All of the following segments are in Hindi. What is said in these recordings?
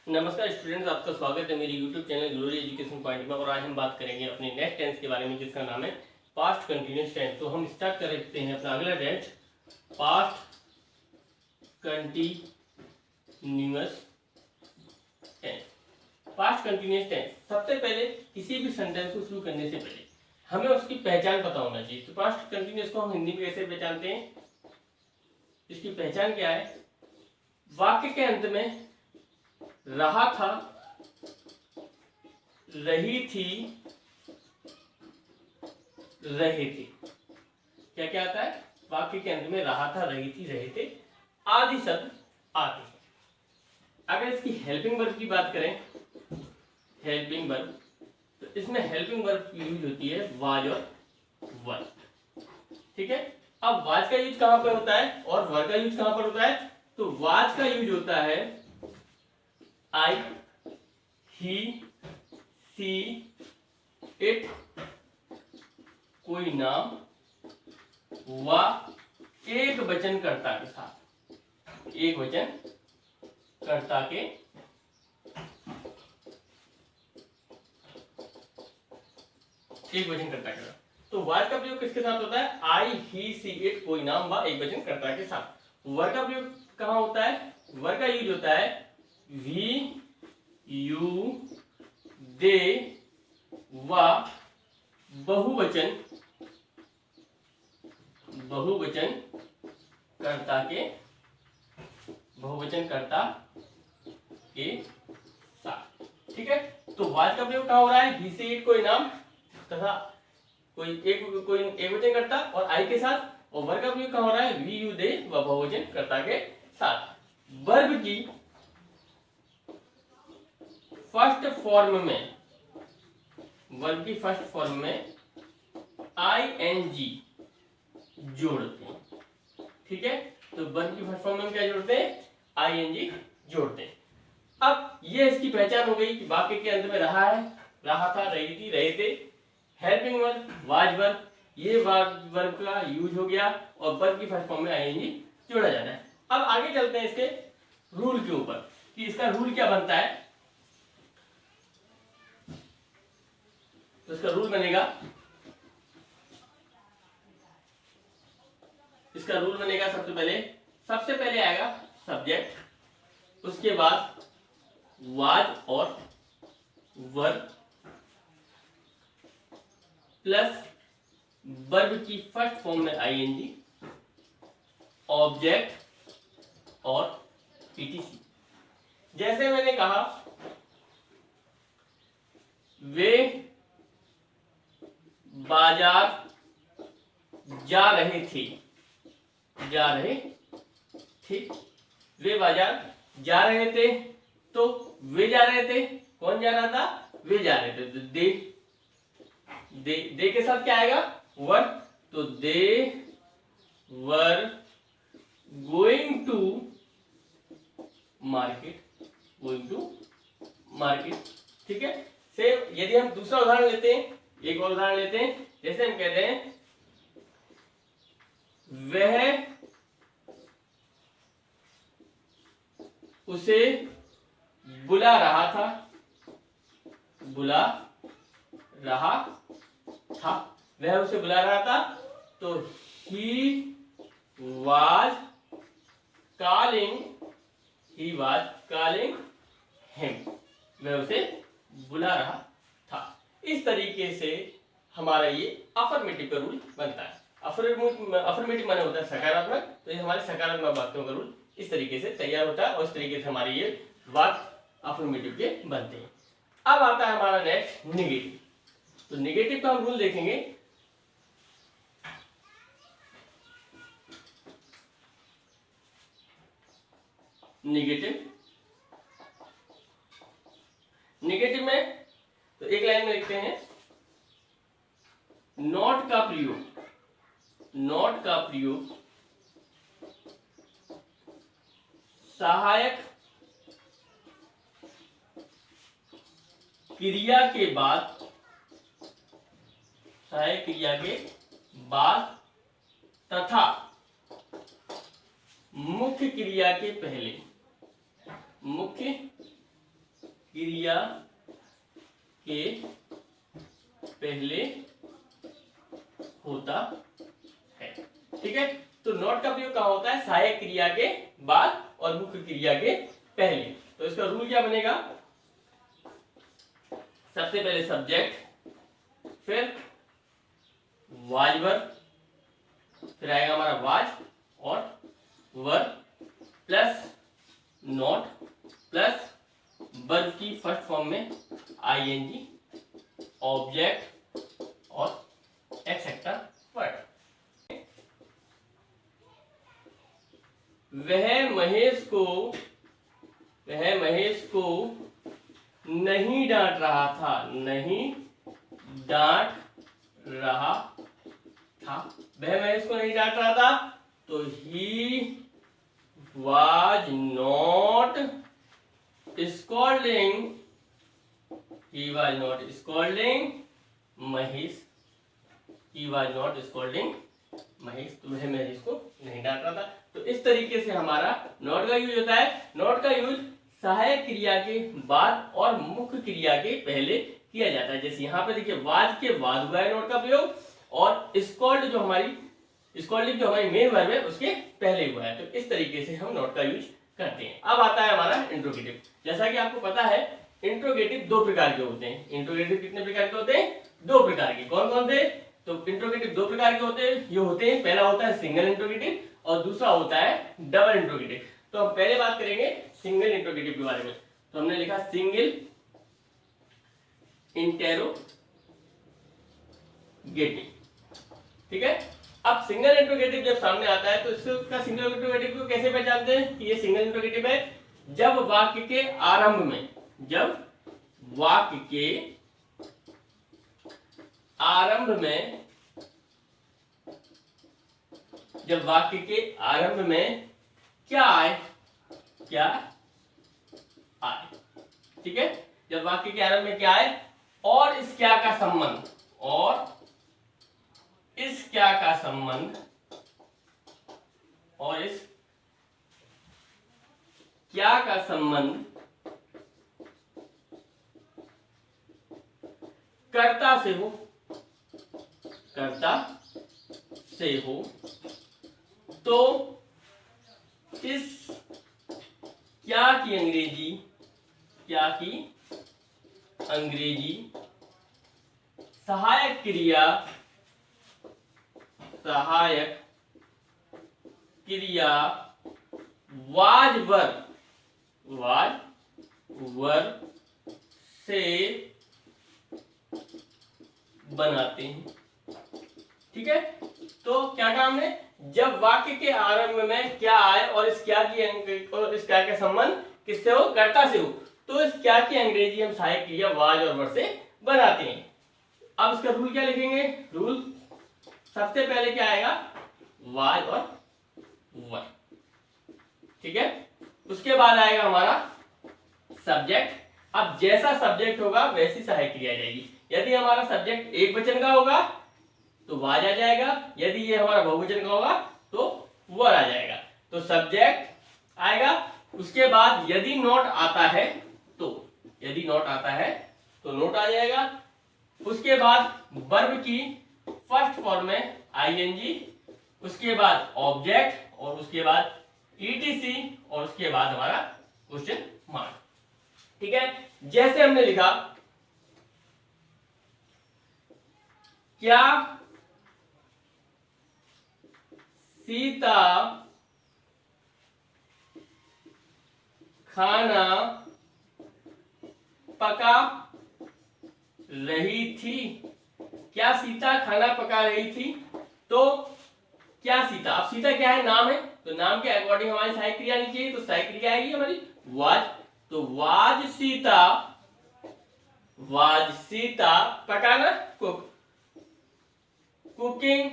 नमस्कार स्टूडेंट्स, आपका स्वागत है मेरी YouTube channel glory education point में। और आज हम बात करेंगे अपने नेक्स्ट टेंस के बारे में, जिसका नाम है पास्ट कंटिन्यूअस टेंस। तो हम स्टार्ट करते हैं अपना अगला tense, past continuous tense. Past continuous tense, सबसे पहले किसी भी सेंटेंस को शुरू करने से पहले हमें उसकी पहचान पता होना चाहिए। तो पास्ट कंटिन्यूअस को हम हिंदी में कैसे पहचानते हैं, इसकी पहचान क्या है? वाक्य के अंत में रहा था, रही थी, रहे थे। क्या क्या आता है? वाक्य के अंत में रहा था, रही थी, रहे थे आदि शब्द आते हैं। अगर इसकी हेल्पिंग वर्ब की बात करें, हेल्पिंग वर्ब, तो इसमें हेल्पिंग वर्ब की यूज होती है वाज और वर। ठीक है। अब वाज का यूज कहां पर होता है और वर का यूज कहां पर होता है? तो वाज का यूज होता है आई, ही, सी, इट, कोई नाम व एक वचन कर्ता के साथ, एक वचन कर्ता के, एक वचन कर्ता के साथ। तो वाज का प्रयोग किसके साथ होता है? आई, ही, सी, इट, कोई नाम व एक वचन कर्ता के साथ। वर का प्रयोग कहां होता है? वर का यूज होता है वी, यू, दे व बहुवचन, बहुवचन कर्ता के, बहुवचन कर्ता के साथ। ठीक है। तो वाज का प्रयोग कहां हो रहा है? ही, से, इट, कोई नाम तथा कोई एक वचन कर्ता और आई के साथ। और वर्ब का प्रयोग कहां हो रहा है? वी, यू, दे व बहुवचन कर्ता के साथ। वर्ब की फर्स्ट फॉर्म में, वर्ब की फर्स्ट फॉर्म में आईएनजी जोड़ते हैं। ठीक है। तो वर्ब की फर्स्ट फॉर्म में क्या जोड़ते हैं? आईएनजी जोड़ते हैं। अब ये इसकी पहचान हो गई कि वाक्य के अंत में रहा है, रहा था, रही थी, रहे थे। हेल्पिंग वर्ब वाज वर्ब, ये वर्ब का यूज हो गया और वर्ब की फर्स्ट फॉर्म में आईएनजी जोड़ा जाना है। अब आगे चलते हैं इसके रूल के ऊपर कि इसका रूल क्या बनता है। तो इसका रूल बनेगा, इसका रूल बनेगा सबसे पहले आएगा सब्जेक्ट, उसके बाद वाज और वर्ब प्लस वर्ब की फर्स्ट फॉर्म में आईएनजी, ऑब्जेक्ट और पीटीसी। जैसे मैंने कहा वे बाजार जा रहे थे, जा रहे थे, वे बाजार जा रहे थे। तो वे जा रहे थे, कौन जा रहा था? वे जा रहे थे। तो दे के साथ क्या आएगा? वर। तो they were going to market, going to market. ठीक है। सेम यदि हम दूसरा उदाहरण लेते हैं, एक और उदाहरण लेते हैं। जैसे हम कहते हैं वह उसे बुला रहा था, बुला रहा था, वह उसे बुला रहा था। तो he was calling, he was calling him, वह उसे बुला रहा था। इस तरीके से हमारा ये अफर्मेटिव का रूल बनता है। अफर्मेटिव माने होता है सकारात्मक, तो ये हमारे सकारात्मक वाक्यों का रूल इस तरीके से तैयार होता है और इस तरीके से हमारे ये वाक्य अफर्मेटिव के बनते हैं। अब आता है हमारा नेक्स्ट नेगेटिव। तो नेगेटिव का हम रूल देखेंगे। नेगेटिव, नेगेटिव में तो एक लाइन में लिखते हैं नॉट का प्रयोग, नॉट का प्रयोग सहायक क्रिया के बाद, सहायक क्रिया के बाद तथा मुख्य क्रिया के पहले, मुख्य क्रिया के पहले होता है। ठीक है, तो नॉट का प्रयोग कहाँ होता है? सहायक क्रिया के बाद और मुख्य क्रिया के पहले। तो इसका रूल क्या बनेगा? सबसे पहले सब्जेक्ट, फिर वाज वर्ब, फिर आएगा हमारा वाज और verb plus not plus verb की फर्स्ट फॉर्म में आईएनजी, ऑब्जेक्ट और एक्सेट्रा वर्ड। वह महेश को नहीं डांट रहा था, नहीं डांट रहा था। वह महेश को नहीं डांट रहा था, तो ही was not scolding, he was not scolding Mahesh, he was not scolding Mahesh, तो वह महेश को नहीं डांट रहा था। तो इस तरीके से हमारा नॉट का यूज होता है। नॉट का यूज सहायक क्रिया के बाद और मुख्य क्रिया के पहले किया जाता है। जैसे यहाँ पे देखिए वाज के बाद हुआ है नॉट का प्रयोग, और स्कॉल्ड जो हमारी स्कॉल्डिंग जो हमारी मेन वर्ब है उसके पहले हुआ है। तो इस तरीके से हम नॉट का यूज करते हैं। अब आता है हमारा इंट्रोगेटिव। जैसा कि आपको पता है इंट्रोगेटिव दो प्रकार के होते हैं। इंट्रोगेटिव कितने प्रकार के होते हैं? दो प्रकार के। कौन कौन से? तो इंट्रोगेटिव दो प्रकार के होते हैं। ये होते हैं, पहला होता है सिंगल इंट्रोगेटिव और दूसरा होता है डबल इंट्रोगेटिव। तो हम पहले बात करेंगे सिंगल इंट्रोगेटिव के बारे में। तो हमने लिखा सिंगल इंटेरोगेटिव। ठीक है, अब सिंगल इंट्रोगेटिव जब सामने आता है तो इसका सिंगल इंट्रोगेटिव को कैसे पहचानते हैं कि ये सिंगल इंट्रोगेटिव है? जब वाक्य के आरंभ में, जब वाक्य के आरंभ में, जब वाक्य के आरंभ में क्या आए, क्या आए। ठीक है, जब वाक्य के आरंभ में क्या आए और इस क्या का संबंध, और इस क्या का संबंध, और इस क्या का संबंध कर्ता से हो, कर्ता से हो, तो इस क्या की अंग्रेजी, क्या की अंग्रेजी सहायक क्रिया, सहायक क्रिया वाज वर्ब, वाज वर्ब से बनाते हैं। ठीक है, तो क्या कहा हमने? जब वाक्य के आरंभ में क्या आए और इस क्या के संबंध किससे हो? कर्ता से हो, तो इस क्या की अंग्रेजी हम सहायक क्रिया वाज और वर्ब से बनाते हैं। अब इसका रूल क्या लिखेंगे? रूल सबसे पहले क्या आएगा? वाज और वर्ब। ठीक है, उसके बाद आएगा हमारा सब्जेक्ट। अब जैसा सब्जेक्ट होगा वैसी सहायक क्रिया जाएगी। यदि हमारा सब्जेक्ट एक वचन का होगा तो वाज आ जाएगा, यदि ये हमारा बहुवचन का होगा तो वर आ जाएगा। तो सब्जेक्ट आएगा, उसके बाद यदि नॉट आता है तो, यदि नॉट आता है तो नोट आ जाएगा। उसके बाद वर्ब की फर्स्ट फॉर्म में आईएनजी, उसके बाद ऑब्जेक्ट, और उसके बाद ईटीसी, और उसके बाद हमारा क्वेश्चन मार्क। ठीक है, जैसे हमने लिखा क्या सीता खाना पका रही थी, क्या सीता खाना पका रही थी? तो क्या सीता, अब सीता क्या है? नाम है, तो नाम के अकॉर्डिंग हमारी सहायक क्रिया आनी चाहिए। तो सहायक क्रिया आएगी हमारी वाज, तो वाज सीता, वाज सीता पकाना cook, cooking,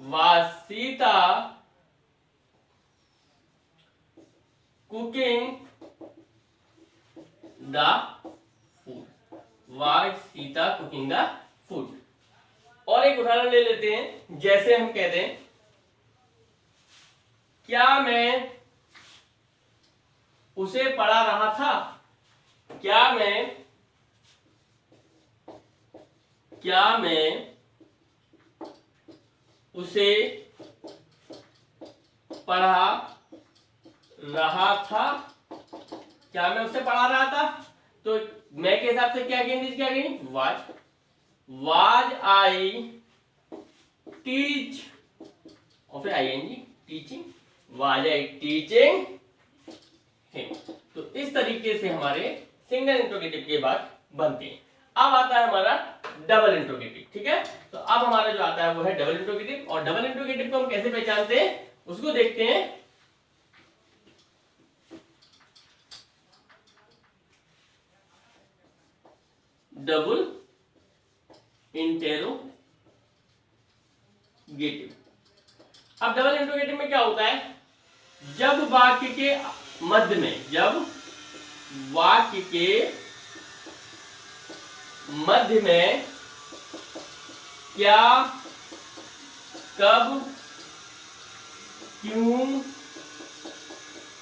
was Sita cooking the food, was Sita cooking the food. और एक उदाहरण ले लेते हैं, जैसे हम कहते हैं क्या मैं उसे पढ़ा रहा था, क्या मैं उसे पढ़ा रहा था? क्या मैं उसे पढ़ा रहा था? तो मैं के हिसाब से क्या कहेंगे, क्या कहेंगे, वाज आई टीच और फिर I N G teaching, was I teaching him. तो इस तरीके से हमारे सिंगल इंट्रोगेटिव के बाद बनते हैं। अब आता है हमारा डबल इंट्रोगेटिव, ठीक है। तो अब हमारा जो आता है वो है डबल इंट्रोगेटिव, और डबल इंट्रोगेटिव को हम कैसे पहचानते हैं उसको देखते हैं। Double interrogative. अब डबल इंट्रोगेटिव में क्या होता है, जब वाक्य के मध्य में, जब वाक्य के मध्य में क्या, कब, क्यों,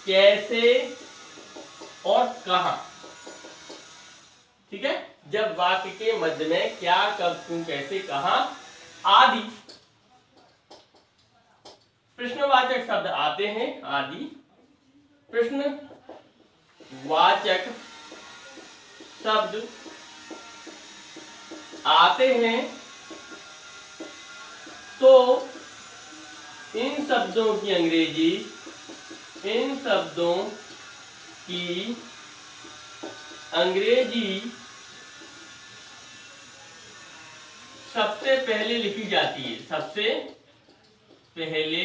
कैसे और कहां, ठीक है। जब वाक्य के मध्य में क्या, कब, क्यों, कैसे, कहां आदि प्रश्नवाचक शब्द आते हैं, आदि प्रश्नवाचक शब्द आते हैं, तो इन शब्दों की अंग्रेजी, इन शब्दों की अंग्रेजी सबसे पहले लिखी जाती है, सबसे पहले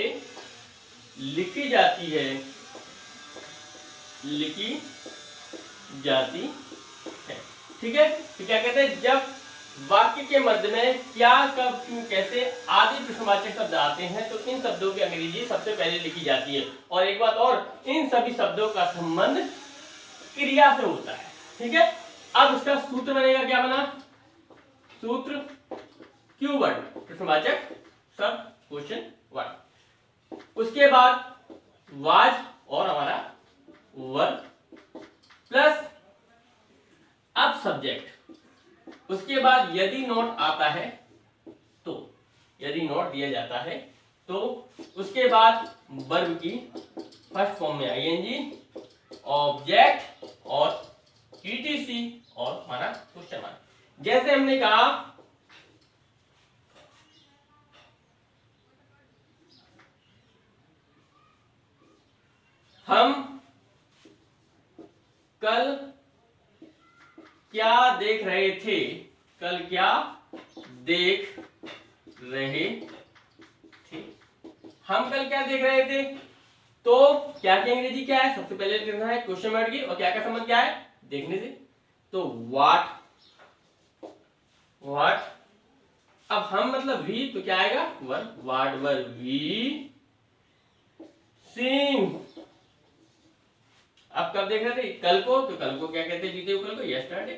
लिखी जाती है, लिखी जाती है, ठीक है। तो क्या कहते हैं, जब वाक्य के मध्य में क्या, कब, क्यों, कैसे आदि प्रश्नवाचक शब्द आते हैं तो इन शब्दों की अंग्रेजी सबसे पहले लिखी जाती है। और एक बात और, इन सभी शब्दों का संबंध क्रिया से होता है, ठीक है। अब इसका सूत्र बनेगा, क्या बना सूत्र, क्यू वर्ड प्रश्नवाचक शब्द, क्वेश्चन वर्ड, उसके बाद वाज और हमारा वर्ब प्लस अब सब्जेक्ट, उसके बाद यदि नोट आता है तो, यदि नोट दिया जाता है तो उसके बाद वर्ब की फर्स्ट फॉर्म में आईएनजी, ऑब्जेक्ट और ईटीसी और हमारा क्वेश्चन मार्क। जैसे हमने कहा हम कल क्या देख रहे थे, कल क्या देख रहे थे, हम कल क्या देख रहे थे, तो क्या की अंग्रेजी क्या है, सबसे पहले लिखना है क्वेश्चन वर्ड की, और क्या का संबंध क्या है, देखने से, तो व्हाट, अब हम मतलब वी, तो क्या आएगा verb, what were we seeing. अब कब देख रहे थे, कल को, तो कल को क्या कहते हैं, बीते हुए कल को, यस्टरडे।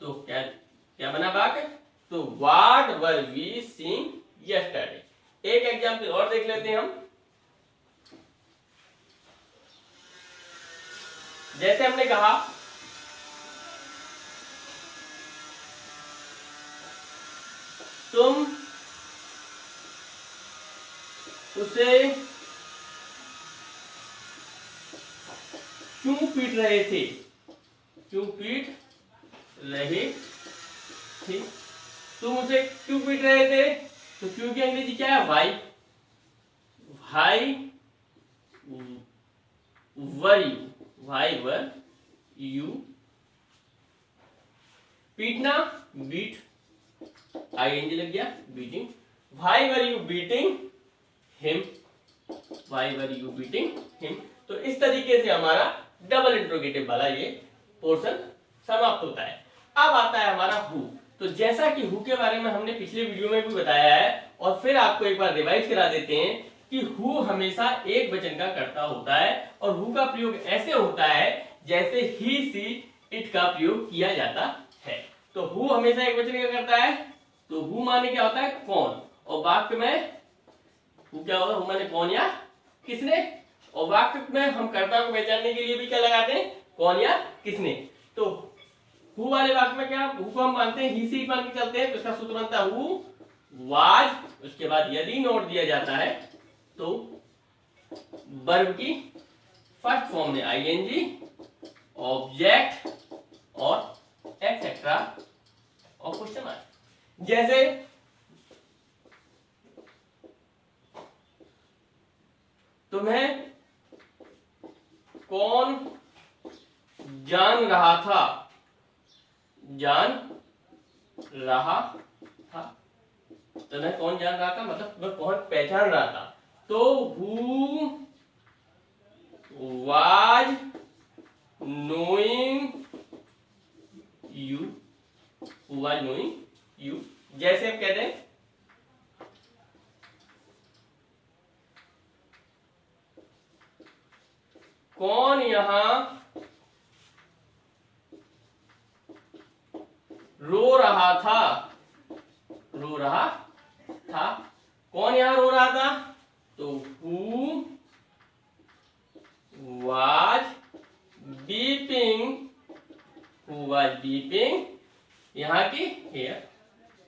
तो क्या क्या बना वाक्य, तो what were we seeing yesterday. एक एग्जांपल और देख लेते हैं हम। जैसे हमने कहा तुम उसे क्यों पीट रहे थे, क्यों पीट रहे थे, तुम उसे क्यों पीट रहे थे, तो क्यों की अंग्रेजी क्या है, वाई, वाई वर यू, पीटना बीट, आईएनजी लग गया, beating, why were you beating him, why were you beating him. तो इस तरीके से हमारा डबल इंट्रोगेटिव वाला ये पोर्शन समाप्त होता है। अब आता है हमारा हु। तो जैसा कि हु के बारे में हमने पिछले वीडियो में भी बताया है और फिर आपको एक बार रिवाइज करा देते हैं कि हु हमेशा एक वचन का कर्ता होता है और हु का प्रयोग ऐसे होता है जैसे ही, सी, इट का प्रयोग किया जाता है। तो हु हमेशा एक वचन का करता है, तो हु माने क्या होता है, कौन, और वाक्य में हु क्या होगा, हु माने कौन या किसने, और वाक्य में हम कर्ता को पहचानने के लिए भी क्या लगाते हैं, कौन या किसने। तो तो हु वाले वाक्य में क्या, हु को हम मानते हैं, ही से ही मान के चलते हैं, तो इसका सूत्र बनता है हु वाज, उसके बाद यदि नोट दिया जाता है तो वर्ब की फर्स्ट फॉर्म में आईएनजी, ऑब्जेक्ट और एक्सेट्रा और क्वेश्चन मार्क। जैसे तुम्हें कौन जान रहा था, जान रहा था, तुम्हें कौन जान रहा था मतलब तुम्हें कौन पहचान रहा था, तो who was knowing you, who was knowing you. जैसे हम कहते हैं कौन यहां रो रहा था, रो रहा था, कौन यहां रो रहा था, तो who was beeping, who was beeping यहाँ की हेयर।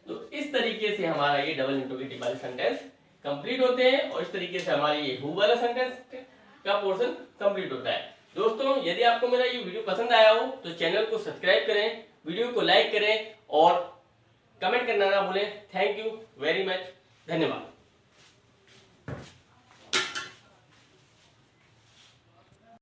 तो इस तरीके से हमारा ये डबल इंट्रोगेटिव वाले सेंटेंस कंप्लीट होते हैं और इस तरीके से हमारे ये हु वाला सेंटेंस का पोर्शन कंप्लीट होता है। दोस्तों यदि आपको मेरा ये वीडियो पसंद आया हो तो चैनल को सब्सक्राइब करें, वीडियो को लाइक करें और कमेंट करना ना भूलें। थैंक यू वेरी मच, धन्यवाद।